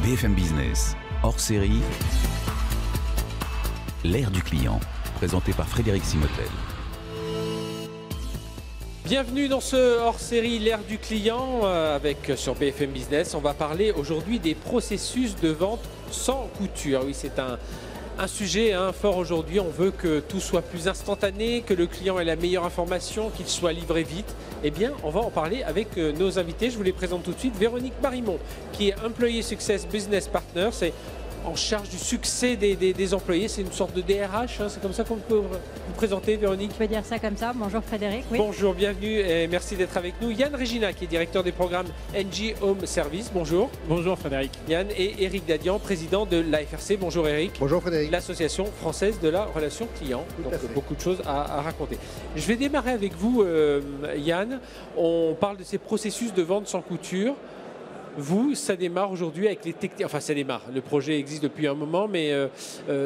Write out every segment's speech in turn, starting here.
BFM Business, hors série, l'ère du client, présenté par Frédéric Simotel. Bienvenue dans ce hors-série l'ère du client sur BFM Business. On va parler aujourd'hui des processus de vente sans couture. Oui, c'est un sujet fort aujourd'hui. On veut que tout soit plus instantané, que le client ait la meilleure information, qu'il soit livré vite. Eh bien, on va en parler avec nos invités. Je vous les présente tout de suite. Véronique Marimon, qui est Employee Success Business Partner. C'est en charge du succès des employés. C'est une sorte de DRH, c'est comme ça qu'on peut vous présenter, Véronique? Je peux dire ça comme ça. Bonjour Frédéric. Oui. Bonjour, bienvenue et merci d'être avec nous. Yann Regina, qui est directeur des programmes NG Home Service. Bonjour. Bonjour Frédéric. Yann, et Eric Dadian, président de l'AFRC. Bonjour Eric. Bonjour Frédéric. L'Association française de la relation client. Donc beaucoup de choses à raconter. Je vais démarrer avec vous, Yann. On parle de ces processus de vente sans couture. Vous, ça démarre aujourd'hui avec les techniciens. Enfin, ça démarre. Le projet existe depuis un moment, mais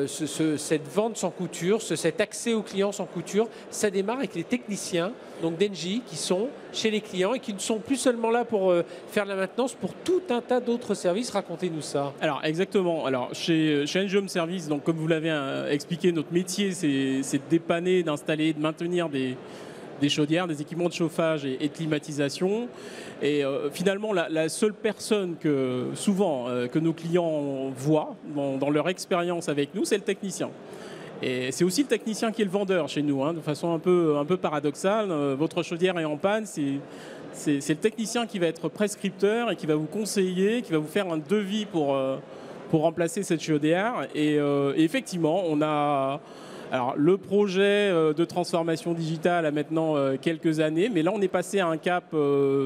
cette vente sans couture, cet accès aux clients sans couture, ça démarre avec les techniciens, donc d'Engie, qui sont chez les clients et qui ne sont plus seulement là pour faire la maintenance, pour tout un tas d'autres services. Racontez-nous ça. Alors, exactement. Alors, chez Engie Home Service, donc, comme vous l'avez expliqué, notre métier, c'est de dépanner, d'installer, de maintenir des chaudières, des équipements de chauffage et de climatisation. Et finalement, la seule personne que nos clients voient dans leur expérience avec nous, c'est le technicien. Et c'est aussi le technicien qui est le vendeur chez nous, de façon un peu paradoxale. Votre chaudière est en panne, c'est le technicien qui va être prescripteur et qui va vous conseiller, qui va vous faire un devis pour remplacer cette chaudière. Et effectivement, on a... Alors, le projet de transformation digitale a maintenant quelques années, mais là, on est passé à un cap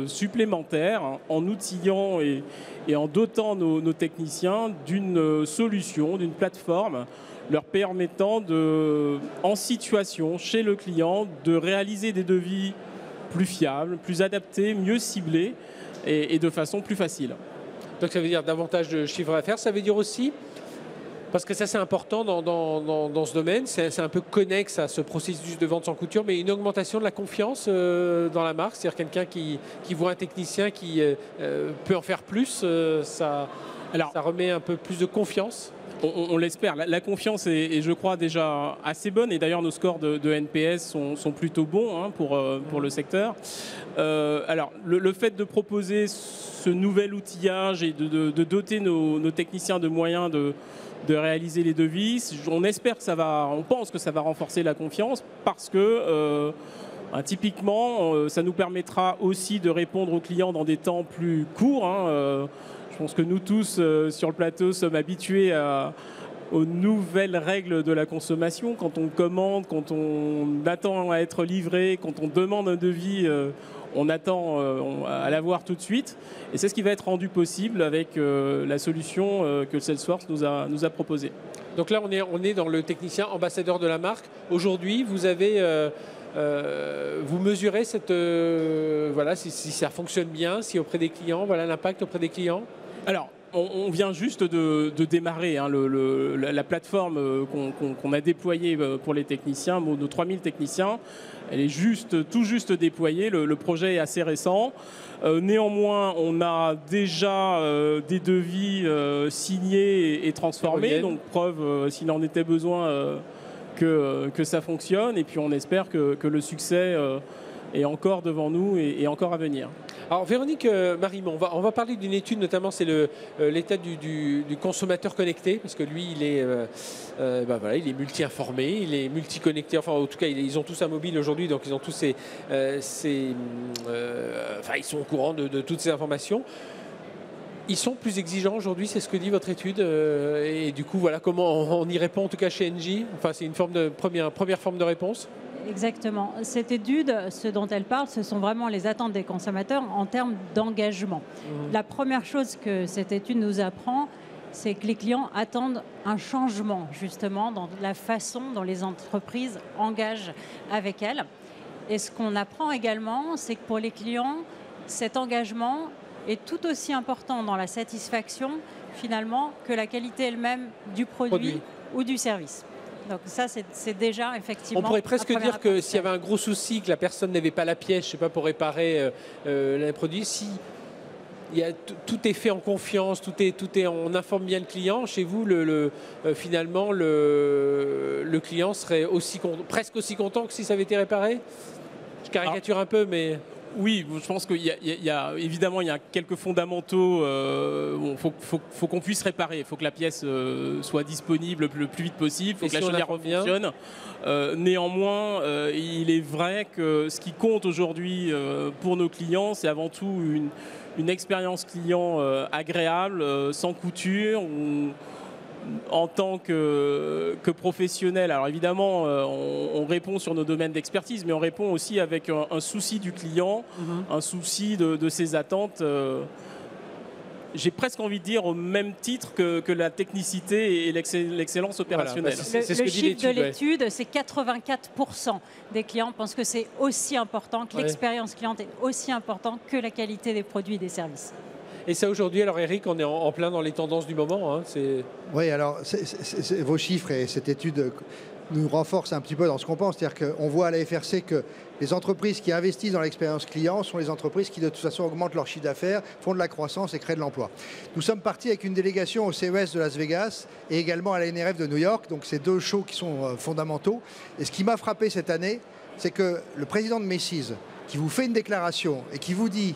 supplémentaire en outillant et en dotant nos techniciens d'une solution, d'une plateforme, leur permettant en situation, chez le client, de réaliser des devis plus fiables, plus adaptés, mieux ciblés et de façon plus facile. Donc, ça veut dire davantage de chiffre d'affaires. Ça veut dire aussi... Parce que ça, c'est important dans ce domaine, c'est un peu connexe à ce processus de vente sans couture, mais une augmentation de la confiance dans la marque, c'est-à-dire quelqu'un qui voit un technicien qui peut en faire plus, ça remet un peu plus de confiance. On l'espère. La confiance est, je crois, déjà assez bonne. Et d'ailleurs, nos scores de NPS sont plutôt bons pour le secteur. Alors, le fait de proposer ce nouvel outillage et de doter nos techniciens de moyens de réaliser les devis, on pense que ça va renforcer la confiance parce que typiquement, ça nous permettra aussi de répondre aux clients dans des temps plus courts. Je pense que nous tous sur le plateau sommes habitués aux nouvelles règles de la consommation. Quand on commande, quand on attend à être livré, quand on demande un devis, on attend à l'avoir tout de suite. Et c'est ce qui va être rendu possible avec la solution que Salesforce nous a proposée. Donc là, on est dans le technicien ambassadeur de la marque. Aujourd'hui, vous avez... vous mesurez si ça fonctionne bien, si auprès des clients, l'impact auprès des clients? Alors, on vient juste de démarrer la plateforme qu'on a déployée pour les techniciens, nos 3000 techniciens. Elle est tout juste déployée, le projet est assez récent. Néanmoins, on a déjà des devis signés et transformés, donc preuve, s'il en était besoin, que ça fonctionne. Et puis on espère que le succès est encore devant nous et encore à venir. Alors Véronique Marimon, on va parler d'une étude, notamment c'est l'état du consommateur connecté, parce que lui il est multi-informé, il est multi-connecté, enfin en tout cas ils ont tous un mobile aujourd'hui, donc ils ont tous ils sont au courant de toutes ces informations. Ils sont plus exigeants aujourd'hui, c'est ce que dit votre étude, et du coup comment on y répond en tout cas chez Engie. Enfin c'est une première forme de réponse. Exactement. Cette étude, ce dont elle parle, ce sont vraiment les attentes des consommateurs en termes d'engagement. La première chose que cette étude nous apprend, c'est que les clients attendent un changement, justement, dans la façon dont les entreprises engagent avec elles. Et ce qu'on apprend également, c'est que pour les clients, cet engagement est tout aussi important dans la satisfaction, finalement, que la qualité elle-même du produit ou du service. Donc ça, c'est déjà effectivement... On pourrait presque dire que s'il y avait un gros souci, que la personne n'avait pas la pièce, je sais pas, pour réparer le produit, si tout est fait en confiance, on informe bien le client. Chez vous, finalement, le client serait presque aussi content que si ça avait été réparé? Je caricature un peu, mais... Oui, je pense qu'il évidemment, il y a quelques fondamentaux. Faut qu'on puisse réparer. Il faut que la pièce soit disponible le plus vite possible. Il faut que la chaudière fonctionne. Néanmoins, il est vrai que ce qui compte aujourd'hui pour nos clients, c'est avant tout une expérience client agréable, sans couture. En tant que professionnel, alors évidemment, on répond sur nos domaines d'expertise, mais on répond aussi avec un souci du client, un souci de ses attentes. J'ai presque envie de dire au même titre que la technicité et l'excellence opérationnelle. Voilà, le chiffre de l'étude, c'est 84% des clients pensent que c'est aussi important, que l'expérience cliente est aussi importante que la qualité des produits et des services. Et ça aujourd'hui, alors Eric, on est en plein dans les tendances du moment. Hein, oui, alors vos chiffres et cette étude nous renforcent un petit peu dans ce qu'on pense. C'est-à-dire qu'on voit à la FRC que les entreprises qui investissent dans l'expérience client sont les entreprises qui de toute façon augmentent leur chiffre d'affaires, font de la croissance et créent de l'emploi. Nous sommes partis avec une délégation au CES de Las Vegas et également à la NRF de New York. Donc c'est deux shows qui sont fondamentaux. Et ce qui m'a frappé cette année, c'est que le président de Macy's, qui vous fait une déclaration et qui vous dit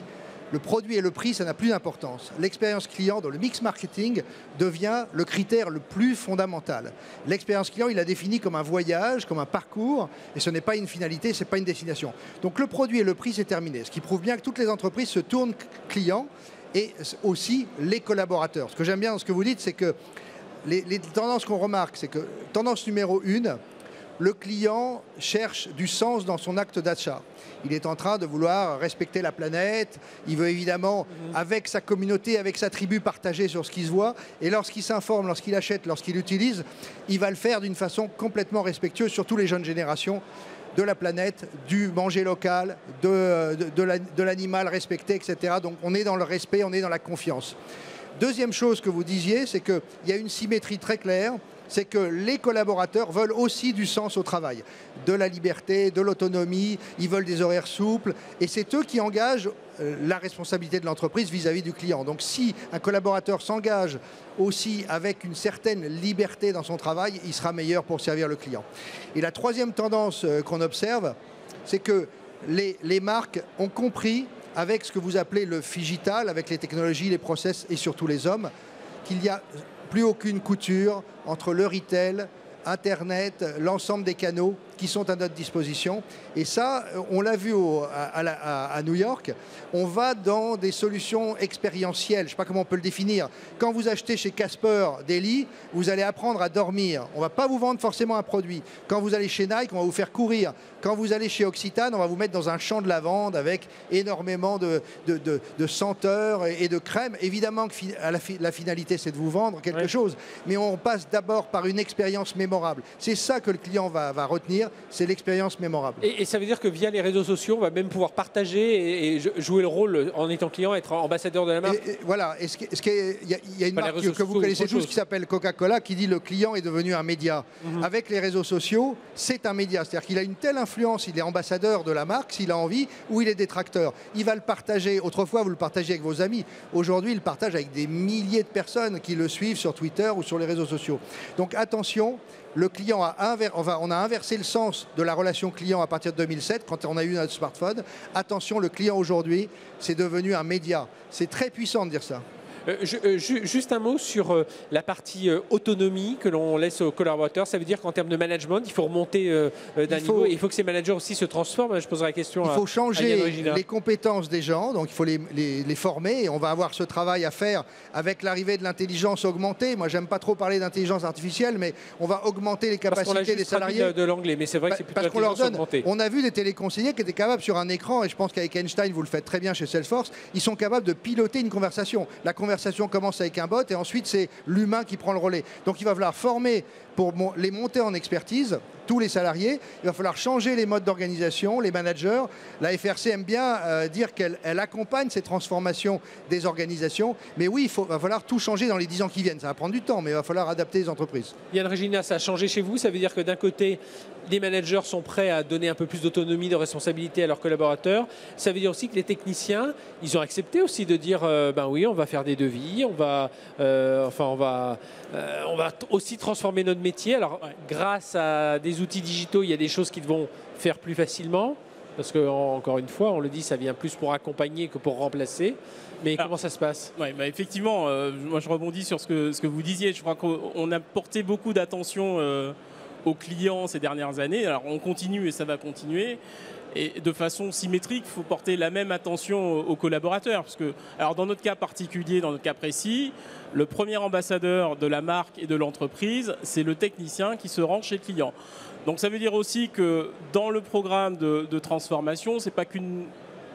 le produit et le prix, ça n'a plus d'importance. L'expérience client dans le mix marketing devient le critère le plus fondamental. L'expérience client, il l'a défini comme un voyage, comme un parcours, et ce n'est pas une finalité, ce n'est pas une destination. Donc le produit et le prix, c'est terminé. Ce qui prouve bien que toutes les entreprises se tournent clients et aussi les collaborateurs. Ce que j'aime bien dans ce que vous dites, c'est que les tendances qu'on remarque, c'est que tendance numéro 1, le client cherche du sens dans son acte d'achat. Il est en train de vouloir respecter la planète. Il veut évidemment, avec sa communauté, avec sa tribu, partager sur ce qui se voit. Et lorsqu'il s'informe, lorsqu'il achète, lorsqu'il utilise, il va le faire d'une façon complètement respectueuse, surtout les jeunes générations, de la planète, du manger local, de l'animal respecté, etc. Donc on est dans le respect, on est dans la confiance. Deuxième chose que vous disiez, c'est qu'il y a une symétrie très claire. C'est que les collaborateurs veulent aussi du sens au travail, de la liberté, de l'autonomie, ils veulent des horaires souples, et c'est eux qui engagent la responsabilité de l'entreprise vis-à-vis du client. Donc si un collaborateur s'engage aussi avec une certaine liberté dans son travail, il sera meilleur pour servir le client. Et la troisième tendance qu'on observe, c'est que les marques ont compris, avec ce que vous appelez le phygital, avec les technologies, les process et surtout les hommes, qu'il n'y a plus aucune couture entre le retail, Internet, l'ensemble des canaux qui sont à notre disposition. Et ça, on l'a vu à New York, on va dans des solutions expérientielles. Je ne sais pas comment on peut le définir. Quand vous achetez chez Casper des lits, vous allez apprendre à dormir. On ne va pas vous vendre forcément un produit. Quand vous allez chez Nike, on va vous faire courir. Quand vous allez chez Occitane, on va vous mettre dans un champ de lavande avec énormément de senteurs et de crèmes. Évidemment que la finalité, c'est de vous vendre quelque chose. Mais on passe d'abord par une expérience mémorable. C'est ça que le client va retenir, c'est l'expérience mémorable. Et ça veut dire que via les réseaux sociaux, on va même pouvoir partager et jouer le rôle en étant client, être ambassadeur de la marque. Voilà. Il y a une marque que vous connaissez tous qui s'appelle Coca-Cola qui dit le client est devenu un média. Avec les réseaux sociaux, c'est un média. C'est-à-dire qu'il a une telle influence, il est ambassadeur de la marque s'il a envie ou il est détracteur. Il va le partager. Autrefois, vous le partagez avec vos amis. Aujourd'hui, il le partage avec des milliers de personnes qui le suivent sur Twitter ou sur les réseaux sociaux. Donc attention. Le client on a inversé le sens de la relation client à partir de 2007, quand on a eu notre smartphone. Attention, le client aujourd'hui, c'est devenu un média. C'est très puissant de dire ça. Juste un mot sur la partie autonomie que l'on laisse aux collaborateurs. Ça veut dire qu'en termes de management, il faut remonter d'un niveau. Il faut que ces managers aussi se transforment. Je poserai la question. Il faut changer les compétences des gens, donc il faut les former. Et on va avoir ce travail à faire avec l'arrivée de l'intelligence augmentée. Moi, j'aime pas trop parler d'intelligence artificielle, mais on va augmenter les capacités des salariés. De l'anglais, mais c'est vrai que c'est plutôt parce qu'on leur donne. Augmentée. On a vu des téléconseillers qui étaient capables sur un écran, et je pense qu'avec Einstein, vous le faites très bien chez Salesforce, ils sont capables de piloter une conversation. La conversation commence avec un bot et ensuite c'est l'humain qui prend le relais. Donc il va falloir former pour les monter en expertise tous les salariés. Il va falloir changer les modes d'organisation, les managers. La FRC aime bien dire qu'elle accompagne ces transformations des organisations. Mais oui, va falloir tout changer dans les 10 ans qui viennent. Ça va prendre du temps, mais il va falloir adapter les entreprises. Yann Regina, ça a changé chez vous. Ça veut dire que d'un côté, les managers sont prêts à donner un peu plus d'autonomie, de responsabilité à leurs collaborateurs. Ça veut dire aussi que les techniciens, ils ont accepté aussi de dire ben oui, on va faire des devis, on va aussi transformer notre métier. Alors, grâce à des outils digitaux, il y a des choses qu'ils vont faire plus facilement. Parce que, encore une fois, on le dit, ça vient plus pour accompagner que pour remplacer. Mais comment ça se passe? Effectivement, moi je rebondis sur ce que vous disiez. Je crois qu'on a porté beaucoup d'attention aux clients ces dernières années. Alors on continue et ça va continuer. Et de façon symétrique, il faut porter la même attention aux collaborateurs. Parce que, alors dans notre cas particulier, dans notre cas précis, le premier ambassadeur de la marque et de l'entreprise, c'est le technicien qui se rend chez le client. Donc ça veut dire aussi que dans le programme de transformation, c'est pas qu'une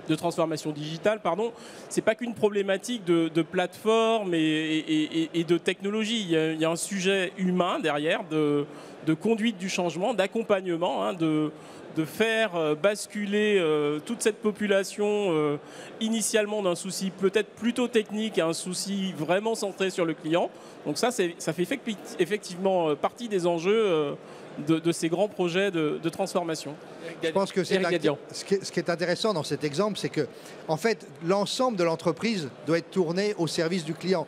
de transformation digitale, pardon, c'est pas qu'une problématique de plateforme et de technologie. Il y a un sujet humain derrière, de conduite du changement, d'accompagnement, hein, de faire basculer toute cette population initialement d'un souci peut-être plutôt technique à un souci vraiment centré sur le client. Donc ça fait effectivement partie des enjeux de ces grands projets de transformation. Je pense que ce qui est intéressant dans cet exemple, c'est que en fait, l'ensemble de l'entreprise doit être tourné au service du client.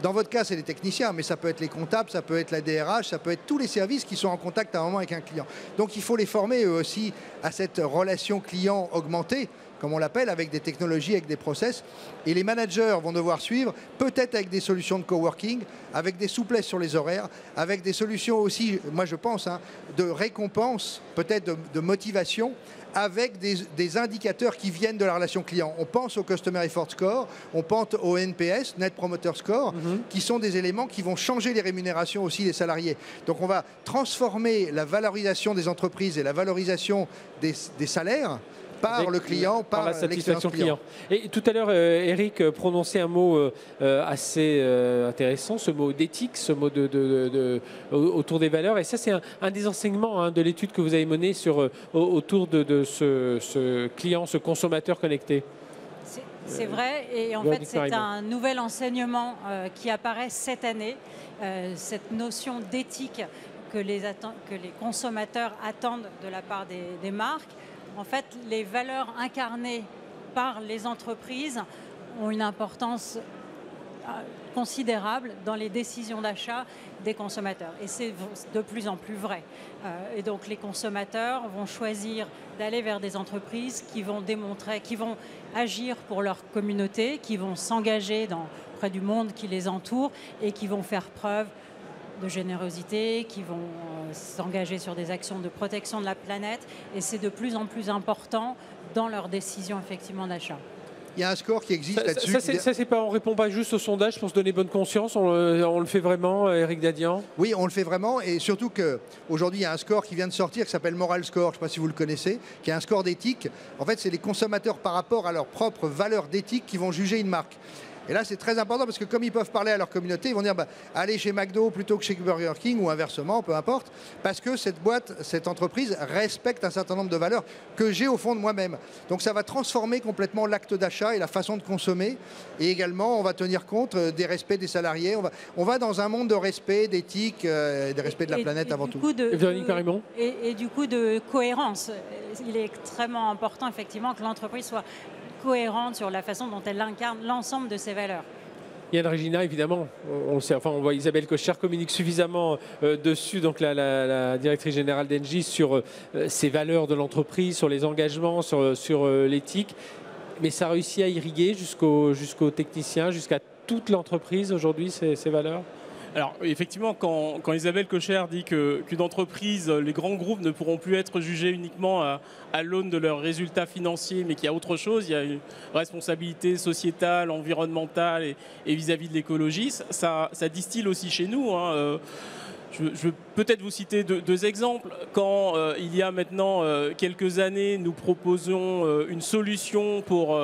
Dans votre cas, c'est les techniciens, mais ça peut être les comptables, ça peut être la DRH, ça peut être tous les services qui sont en contact à un moment avec un client. Donc il faut les former eux aussi à cette relation client augmentée, comme on l'appelle, avec des technologies, avec des process. Et les managers vont devoir suivre, peut-être avec des solutions de coworking, avec des souplesses sur les horaires, avec des solutions aussi, moi je pense, hein, de récompense, peut-être de motivation, avec des indicateurs qui viennent de la relation client. On pense au Customer Effort Score, on pense au NPS, Net Promoter Score, qui sont des éléments qui vont changer les rémunérations aussi des salariés. Donc on va transformer la valorisation des entreprises et la valorisation des salaires par le client, par la satisfaction client. Et tout à l'heure, Eric prononçait un mot assez intéressant, ce mot d'éthique, ce mot autour des valeurs. Et ça, c'est un des enseignements de l'étude que vous avez menée autour de ce client, ce consommateur connecté. C'est vrai, et en fait, c'est un nouvel enseignement qui apparaît cette année, cette notion d'éthique que les consommateurs attendent de la part des marques. En fait, les valeurs incarnées par les entreprises ont une importance considérable dans les décisions d'achat des consommateurs. Et c'est de plus en plus vrai. Et donc, les consommateurs vont choisir d'aller vers des entreprises qui vont démontrer, qui vont agir pour leur communauté, qui vont s'engager auprès du monde qui les entoure et qui vont faire preuve de générosité, qui vont s'engager sur des actions de protection de la planète, et c'est de plus en plus important dans leurs décisions effectivement d'achat. Il y a un score qui existe là-dessus. On ne répond pas juste au sondage pour se donner bonne conscience, on le fait vraiment, Eric Dadian? Oui, on le fait vraiment, et surtout qu'aujourd'hui, il y a un score qui vient de sortir qui s'appelle Moral Score, je ne sais pas si vous le connaissez, qui est un score d'éthique. En fait, c'est les consommateurs par rapport à leurs propres valeurs d'éthique qui vont juger une marque. Et là, c'est très important parce que comme ils peuvent parler à leur communauté, ils vont dire allez chez McDo plutôt que chez Burger King ou inversement, peu importe, parce que cette entreprise respecte un certain nombre de valeurs que j'ai au fond de moi-même. Donc ça va transformer complètement l'acte d'achat et la façon de consommer. Et également, on va tenir compte des respects des salariés. On va dans un monde de respect, d'éthique, de respect de la planète avant tout. Et du coup de cohérence. Il est extrêmement important effectivement que l'entreprise soit cohérente sur la façon dont elle incarne l'ensemble de ses valeurs. Yann Regina, évidemment, on le sait, on voit Isabelle Cocher communique suffisamment dessus, donc la directrice générale d'Engie, sur ces valeurs de l'entreprise, sur les engagements, sur l'éthique. Mais ça réussit à irriguer jusqu'aux techniciens, jusqu'à toute l'entreprise aujourd'hui, ces valeurs? Alors effectivement, quand Isabelle Cocher dit qu'une entreprise, les grands groupes ne pourront plus être jugés uniquement à l'aune de leurs résultats financiers, mais qu'il y a autre chose, il y a une responsabilité sociétale, environnementale et vis-à-vis de l'écologie, ça distille aussi chez nous. Hein. Je vais peut-être vous citer deux exemples. Quand il y a maintenant quelques années, nous proposions une solution pour...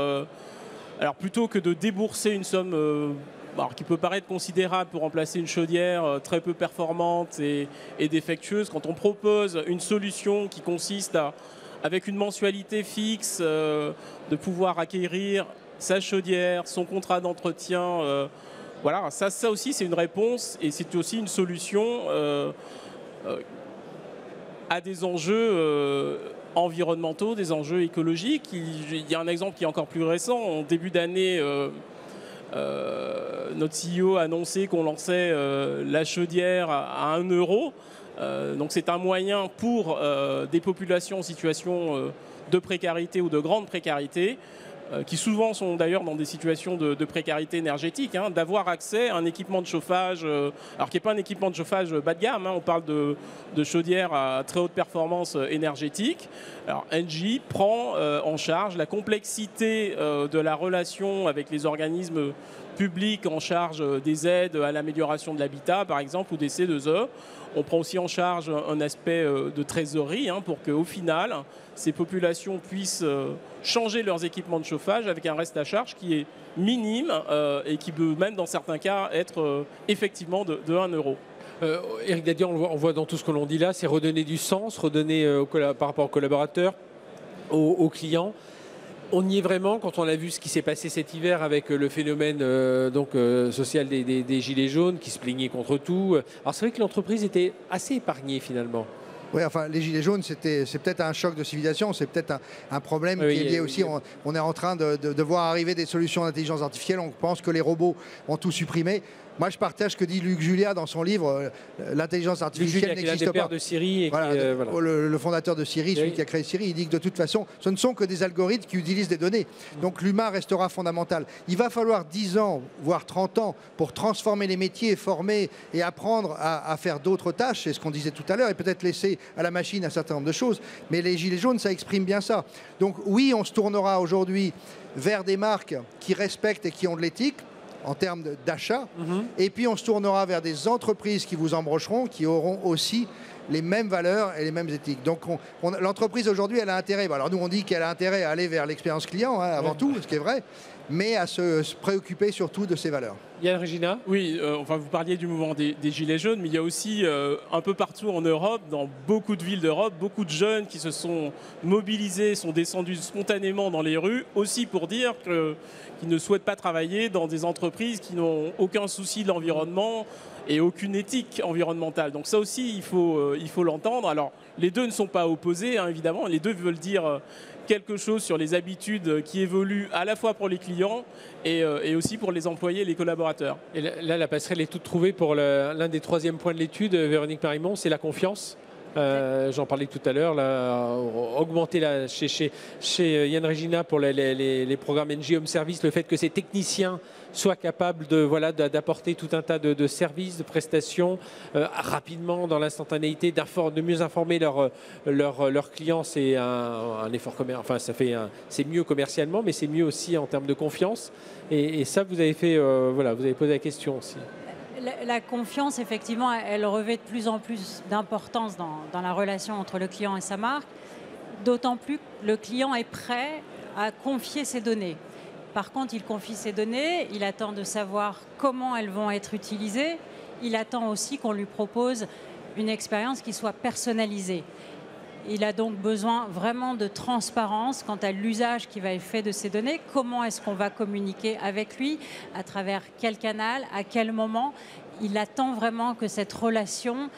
alors plutôt que de débourser une somme alors, qui peut paraître considérable pour remplacer une chaudière très peu performante et défectueuse, quand on propose une solution qui consiste à, avec une mensualité fixe, de pouvoir acquérir sa chaudière, son contrat d'entretien, voilà, ça aussi c'est une réponse et c'est aussi une solution à des enjeux environnementaux, des enjeux écologiques. Il y a un exemple qui est encore plus récent. En début d'année, notre CEO a annoncé qu'on lançait la chaudière à 1 euro. Donc c'est un moyen pour des populations en situation de précarité ou de grande précarité, qui souvent sont d'ailleurs dans des situations de précarité énergétique, hein, d'avoir accès à un équipement de chauffage, alors qui n'est pas un équipement de chauffage bas de gamme, hein, on parle de chaudière à très haute performance énergétique. Alors Engie prend en charge la complexité de la relation avec les organismes publics en charge des aides à l'amélioration de l'habitat, par exemple, ou des C2E. On prend aussi en charge un aspect de trésorerie, hein, pour qu'au final, ces populations puissent changer leurs équipements de chauffage avec un reste à charge qui est minime et qui peut même, dans certains cas, être effectivement de 1 euro. Éric Dadian, on voit dans tout ce que l'on dit là, c'est redonner du sens, redonner par rapport aux collaborateurs, aux clients. On y est vraiment quand on a vu ce qui s'est passé cet hiver avec le phénomène social des gilets jaunes qui se plaignaient contre tout. Alors c'est vrai que l'entreprise était assez épargnée finalement. Oui, enfin, les gilets jaunes, c'est peut-être un choc de civilisation, c'est peut-être un problème qui est lié aussi. On est en train de voir arriver des solutions d'intelligence artificielle, on pense que les robots vont tout supprimer. Moi, je partage ce que dit Luc Julia dans son livre. L'intelligence artificielle n'existe pas. De Siri et voilà, le fondateur de Siri, celui qui a créé Siri, il dit que de toute façon, ce ne sont que des algorithmes qui utilisent des données. Donc l'humain restera fondamental. Il va falloir 10 ans, voire 30 ans, pour transformer les métiers, former et apprendre à faire d'autres tâches. C'est ce qu'on disait tout à l'heure, et peut-être laisser à la machine un certain nombre de choses. Mais les gilets jaunes, ça exprime bien ça. Donc oui, on se tournera aujourd'hui vers des marques qui respectent et qui ont de l'éthique en termes d'achat, et puis on se tournera vers des entreprises qui vous embaucheront, qui auront aussi les mêmes valeurs et les mêmes éthiques. Donc l'entreprise aujourd'hui, elle a intérêt, alors nous on dit qu'elle a intérêt à aller vers l'expérience client, hein, avant tout, ce qui est vrai, mais à se préoccuper surtout de ses valeurs. Yann Regina ? Oui, enfin vous parliez du mouvement des Gilets jaunes, mais il y a aussi un peu partout en Europe, dans beaucoup de villes d'Europe, beaucoup de jeunes qui se sont mobilisés, sont descendus spontanément dans les rues, aussi pour dire qu'ils ne souhaitent pas travailler dans des entreprises qui n'ont aucun souci de l'environnement et aucune éthique environnementale. Donc ça aussi, il faut l'entendre. Alors, les deux ne sont pas opposés, hein, évidemment. Les deux veulent dire quelque chose sur les habitudes qui évoluent à la fois pour les clients et aussi pour les employés et les collaborateurs. Et là, la passerelle est toute trouvée pour l'un des 3e points de l'étude, Véronique Marimont, c'est la confiance. J'en parlais tout à l'heure, augmenter chez Yann Regina pour les programmes Engie Home Service, le fait que ces techniciens soient capables d'apporter tout un tas de services, de prestations rapidement dans l'instantanéité, de mieux informer leurs clients, c'est un effort commercial. Enfin, c'est mieux commercialement, mais c'est mieux aussi en termes de confiance. Et ça, vous avez fait, vous avez posé la question aussi. La confiance, effectivement, elle revêt de plus en plus d'importance dans la relation entre le client et sa marque, d'autant plus que le client est prêt à confier ses données. Par contre, il confie ses données, il attend de savoir comment elles vont être utilisées, il attend aussi qu'on lui propose une expérience qui soit personnalisée. Il a donc besoin vraiment de transparence quant à l'usage qui va être fait de ces données. Comment est-ce qu'on va communiquer avec lui, à travers quel canal, à quel moment. Il attend vraiment que cette relation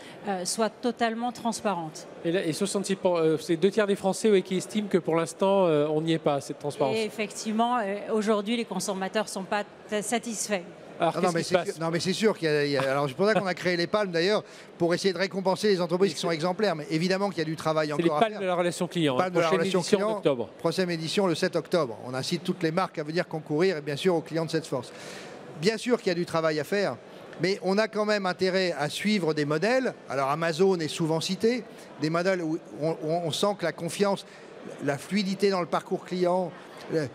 soit totalement transparente. Et 66, c'est 2 tiers des Français qui estiment que pour l'instant, on n'y est pas, cette transparence. Et effectivement, aujourd'hui, les consommateurs ne sont pas satisfaits. Alors, non, mais c'est sûr qu'il y a. Alors, c'est pour ça qu'on a créé les palmes d'ailleurs, pour essayer de récompenser les entreprises qui sont exemplaires. Mais évidemment qu'il y a du travail encore à faire. C'est les palmes de la relation client. Palmes de la relation client, en octobre. Prochaine édition le 7 octobre. On incite toutes les marques à venir concourir et bien sûr aux clients de cette force. Bien sûr qu'il y a du travail à faire. Mais on a quand même intérêt à suivre des modèles. Alors Amazon est souvent cité, des modèles où on sent que la confiance la fluidité dans le parcours client,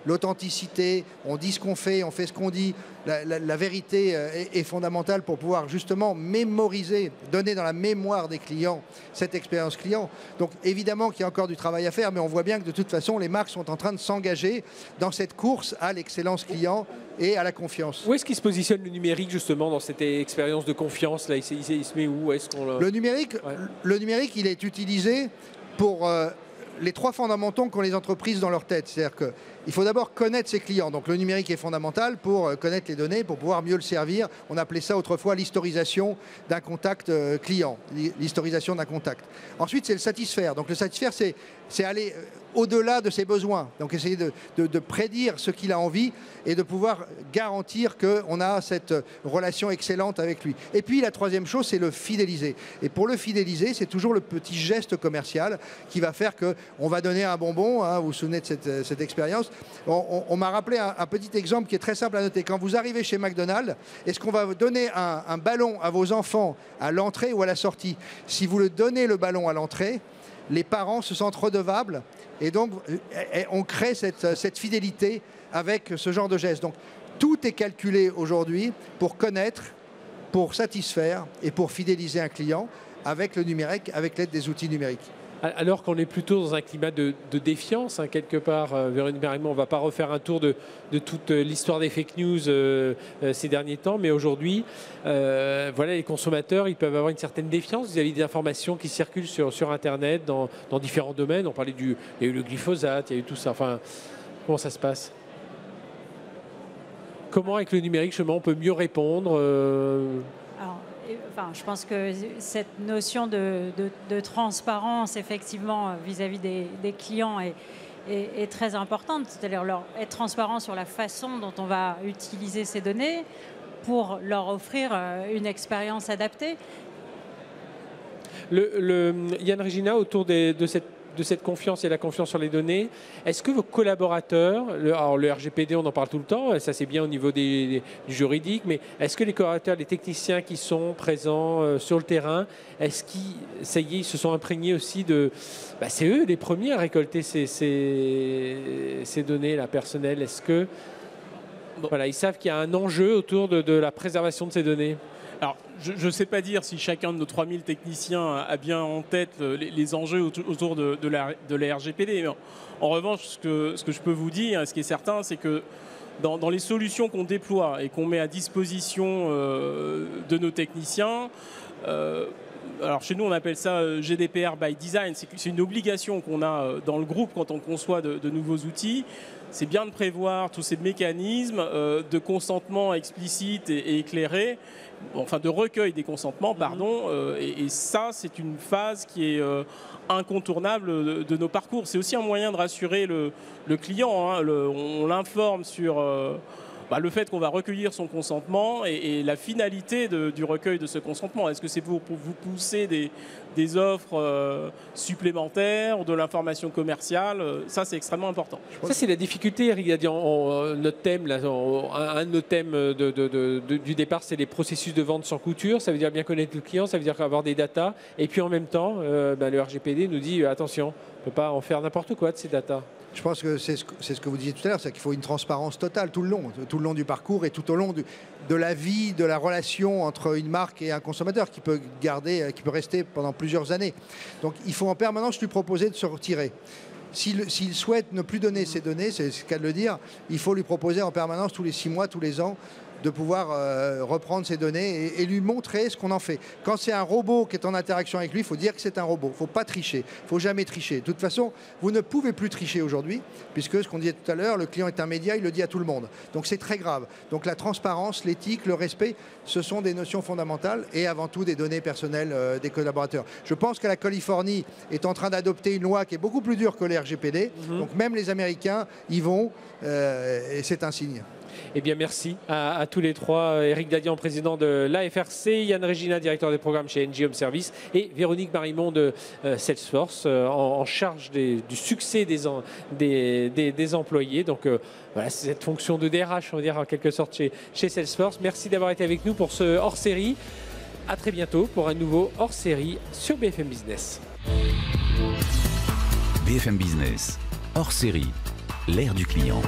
l'authenticité, on dit ce qu'on fait ce qu'on dit. La vérité est fondamentale pour pouvoir justement mémoriser, donner dans la mémoire des clients cette expérience client. Donc évidemment qu'il y a encore du travail à faire, mais on voit bien que de toute façon, les marques sont en train de s'engager dans cette course à l'excellence client et à la confiance. Où est-ce qu'il se positionne le numérique justement dans cette expérience de confiance là, il se met où? Le numérique, il est utilisé pour les trois fondamentaux qu'ont les entreprises dans leur tête. C'est-à-dire qu'il faut d'abord connaître ses clients. Donc le numérique est fondamental pour connaître les données, pour pouvoir mieux le servir. On appelait ça autrefois l'historisation d'un contact client, l'historisation d'un contact. Ensuite, c'est le satisfaire. Donc le satisfaire, c'est aller au-delà de ses besoins. Donc essayer de prédire ce qu'il a envie et de pouvoir garantir qu'on a cette relation excellente avec lui. Et puis la troisième chose, c'est le fidéliser. Et pour le fidéliser, c'est toujours le petit geste commercial qui va faire qu'on va donner un bonbon. Hein, vous vous souvenez de cette expérience. On m'a rappelé un petit exemple qui est très simple à noter. Quand vous arrivez chez McDonald's, est-ce qu'on va donner un ballon à vos enfants à l'entrée ou à la sortie? Si vous le donnez le ballon à l'entrée, les parents se sentent redevables et donc on crée cette fidélité avec ce genre de geste. Donc tout est calculé aujourd'hui pour connaître, pour satisfaire et pour fidéliser un client avec le numérique, avec l'aide des outils numériques. Alors qu'on est plutôt dans un climat de défiance, hein, quelque part, Véronique Marimond, on ne va pas refaire un tour de toute l'histoire des fake news ces derniers temps, mais aujourd'hui, voilà, les consommateurs, ils peuvent avoir une certaine défiance vis-à-vis des informations qui circulent sur Internet, dans différents domaines. On parlait il y a eu le glyphosate, il y a eu tout ça. Enfin, comment ça se passe? Comment, avec le numérique, justement, on peut mieux répondre je pense que cette notion de transparence, effectivement, vis-à-vis des clients est très importante. C'est-à-dire être transparent sur la façon dont on va utiliser ces données pour leur offrir une expérience adaptée. Yann Regina, autour de cette confiance et la confiance sur les données, est-ce que vos collaborateurs, alors le RGPD on en parle tout le temps, ça c'est bien au niveau du juridique, mais est-ce que les collaborateurs, les techniciens qui sont présents sur le terrain, est-ce qu'ils, ça y est, ils se sont imprégnés aussi c'est eux les premiers à récolter ces données là, personnelles? Est-ce que voilà, ils savent qu'il y a un enjeu autour de la préservation de ces données? Alors, je ne sais pas dire si chacun de nos 3000 techniciens a bien en tête les enjeux autour de la RGPD. Mais en revanche, ce que je peux vous dire, ce qui est certain, c'est que dans les solutions qu'on déploie et qu'on met à disposition de nos techniciens, alors chez nous on appelle ça GDPR by design, c'est une obligation qu'on a dans le groupe quand on conçoit de nouveaux outils. C'est bien de prévoir tous ces mécanismes de consentement explicite et éclairé, enfin de recueil des consentements, pardon, et ça c'est une phase qui est incontournable de nos parcours. C'est aussi un moyen de rassurer le client, hein. On l'informe sur le fait qu'on va recueillir son consentement et la finalité du recueil de ce consentement. Est-ce que c'est pour vous pousser des offres supplémentaires ou de l'information commerciale? Ça, c'est extrêmement important. Ça, c'est la difficulté, Eric Dadian. Notre thème, là, un de nos thèmes du départ, c'est les processus de vente sans couture. Ça veut dire bien connaître le client, ça veut dire avoir des datas. Et puis en même temps, le RGPD nous dit attention, on ne peut pas en faire n'importe quoi de ces datas. Je pense que c'est ce que vous disiez tout à l'heure, c'est qu'il faut une transparence totale tout le long du parcours et tout au long de la vie, de la relation entre une marque et un consommateur qui peut rester pendant plusieurs années. Donc il faut en permanence lui proposer de se retirer. S'il souhaite ne plus donner ses données, c'est ce qu'a de le dire, il faut lui proposer en permanence tous les 6 mois, tous les ans, de pouvoir reprendre ces données et lui montrer ce qu'on en fait. Quand c'est un robot qui est en interaction avec lui, il faut dire que c'est un robot. Il ne faut pas tricher. Il ne faut jamais tricher. De toute façon, vous ne pouvez plus tricher aujourd'hui, puisque ce qu'on disait tout à l'heure, le client est un média, il le dit à tout le monde. Donc c'est très grave. Donc la transparence, l'éthique, le respect, ce sont des notions fondamentales et avant tout des données personnelles des collaborateurs. Je pense que la Californie est en train d'adopter une loi qui est beaucoup plus dure que les RGPD. Donc même les Américains y vont et c'est un signe. Eh bien, merci à tous les trois. Eric Dadian, président de l'AFRC, Yann Regina, directeur des programmes chez NG Home Service, et Véronique Marimond de Salesforce, en charge du succès des employés. Donc, voilà, c'est cette fonction de DRH, on va dire, en quelque sorte, chez Salesforce. Merci d'avoir été avec nous pour ce hors-série. À très bientôt pour un nouveau hors-série sur BFM Business. BFM Business, hors série, l'ère du client.